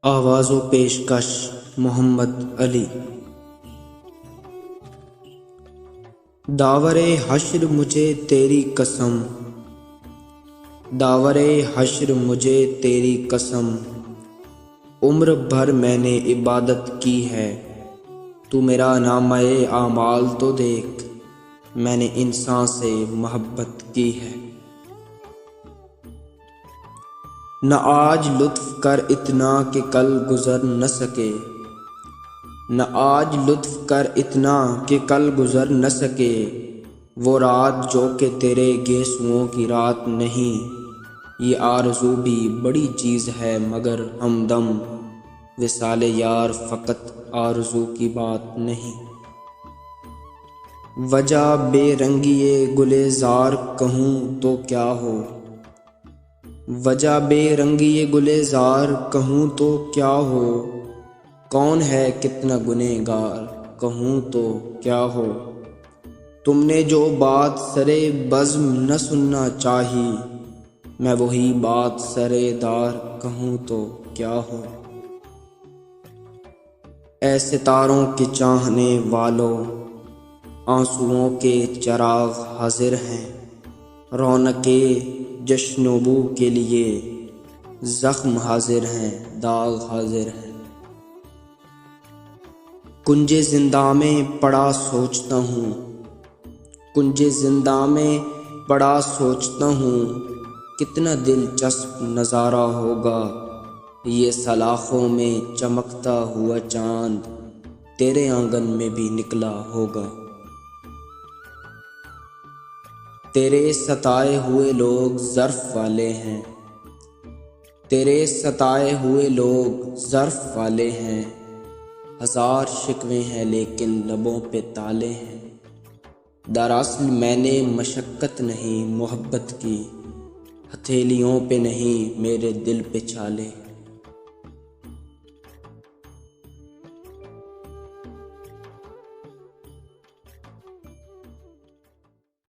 آواز و پیشکش محمد علی۔ داور حشر مجھے تیری قسم، داور حشر مجھے تیری قسم، عمر بھر میں نے عبادت کی ہے۔ تو میرا نامہ اعمال تو دیکھ، میں نے انسان سے محبت کی ہے۔ نہ آج لطف کر اتنا کہ کل گزر نہ سکے، نہ آج لطف کر اتنا کہ کل گزر نہ سکے، وہ رات جو کہ تیرے گیسوؤں کی رات نہیں۔ یہ آرزو بھی بڑی چیز ہے مگر ہمدم، وصال یار فقط آرزو کی بات نہیں۔ وجہ بے رنگی گلزار کہوں تو کیا ہو، وجہ بے رنگی گلزار کہوں تو کیا ہو، کون ہے کتنا گنہگار کہوں تو کیا ہو۔ تم نے جو بات سرے بزم نہ سننا چاہی، میں وہی بات سرے دار کہوں تو کیا ہو۔ اے ستاروں کے چاہنے والوں، آنسوؤں کے چراغ حاضر ہیں، رونق جشن و بو کے لیے زخم حاضر ہیں، داغ حاضر ہیں۔ کنج زنداں میں پڑا سوچتا ہوں، کنج زنداں میں پڑا سوچتا ہوں، کتنا دلچسپ نظارہ ہوگا یہ سلاخوں میں چمکتا ہوا چاند تیرے آنگن میں بھی نکلا ہوگا۔ تیرے ستائے ہوئے لوگ ظرف والے ہیں، تیرے ستائے ہوئے لوگ ظرف والے ہیں، ہزار شکوے ہیں لیکن لبوں پہ تالے ہیں۔ دراصل میں نے مشقت نہیں محبت کی، ہتھیلیوں پہ نہیں میرے دل پہ چھالے۔